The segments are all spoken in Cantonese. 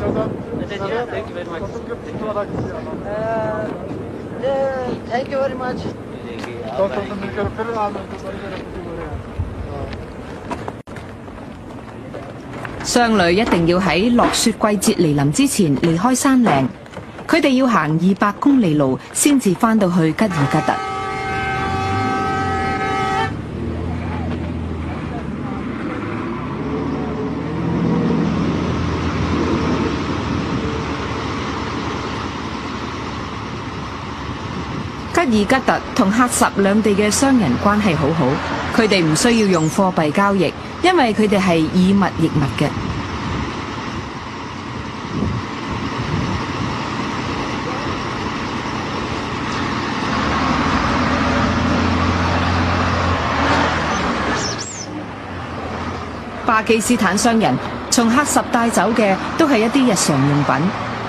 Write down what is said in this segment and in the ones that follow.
Thank you very much. Thank you very much. 商旅一定要喺落雪季節嚟臨之前離開山嶺，佢哋要行200公里路先至返到去吉爾吉特。吉爾吉特同喀什兩地嘅商人關係好好，佢哋唔需要用貨幣交易，因為佢哋係以物易物嘅。巴基斯坦商人從喀什帶走嘅都係一啲日常用品，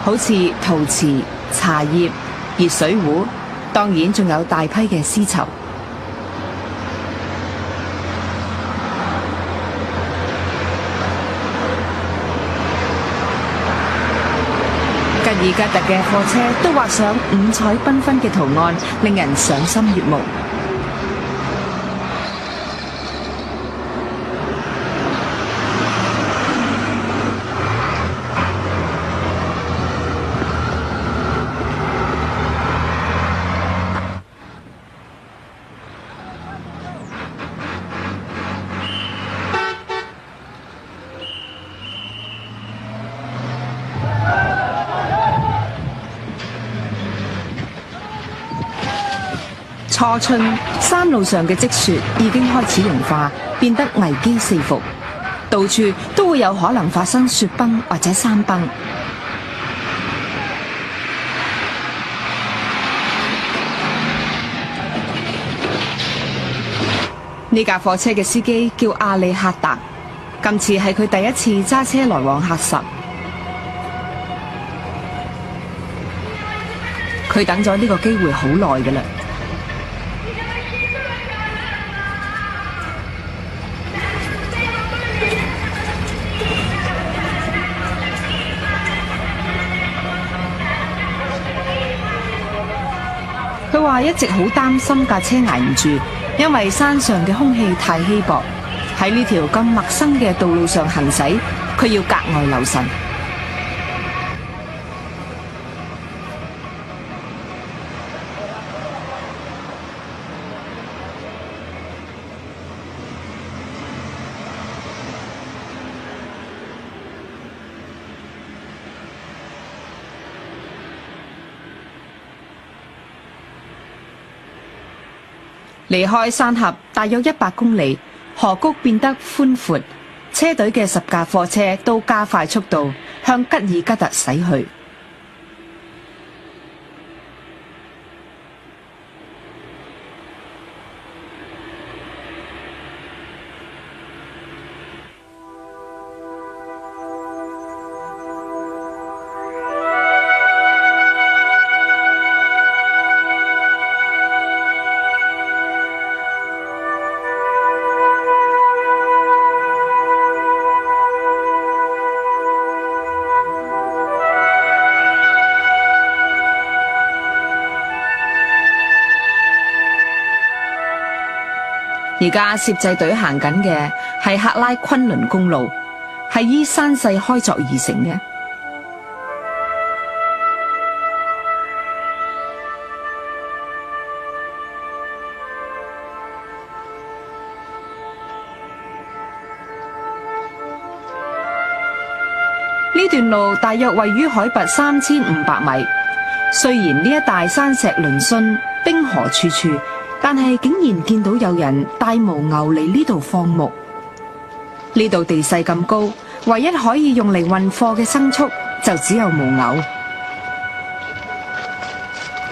好似陶瓷、茶葉、熱水壺，當然仲有大批嘅絲綢。吉爾吉特嘅貨車都畫上五彩繽紛嘅圖案，令人賞心悅目。初春，山路上嘅積雪已經開始融化，變得危機四伏，到處都會有可能發生雪崩或者山崩。呢架貨車嘅司機叫阿里克達，今次係佢第一次揸車來往喀什。佢等咗呢個機會好耐㗎喇。佢話一直好擔心架車捱唔住，因為山上嘅空氣太稀薄，喺呢條咁陌生嘅道路上行駛，佢要格外留神。離開山峽大約100公里，河谷變得寬闊，車隊嘅10架貨車都加快速度向吉爾吉特駛去。而家攝製隊行緊嘅係喀拉昆崙公路，係依山勢開鑿而成嘅。呢段路大約位於海拔3500米，雖然呢一帶山石嶙峋，冰河處處，但係竟然見到有人帶牦牛嚟呢度放牧。呢度地勢咁高，唯一可以用嚟運貨嘅牲畜就只有牦牛。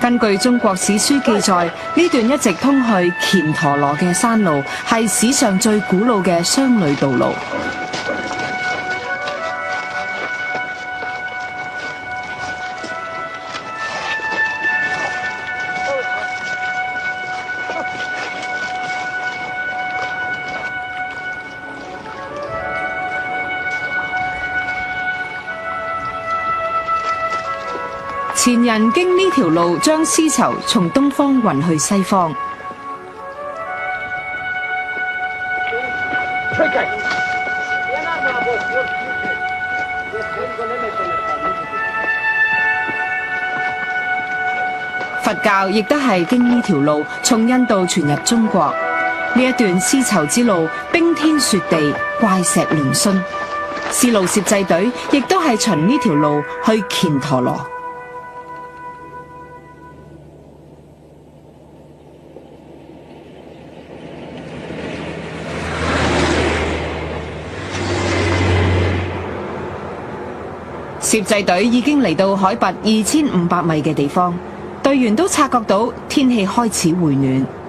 根據中國史書記載，呢段一直通去乾陀羅嘅山路係史上最古老嘅商旅道路。前人經呢條路將絲綢從東方運去西方。佛教亦都係經呢條路從印度傳入中國。呢一段絲綢之路冰天雪地，怪石嶙峋。絲路攝製隊亦都係循呢條路去犍陀羅。攝製隊已經嚟到海拔2500米嘅地方，隊員都察覺到天氣開始回暖。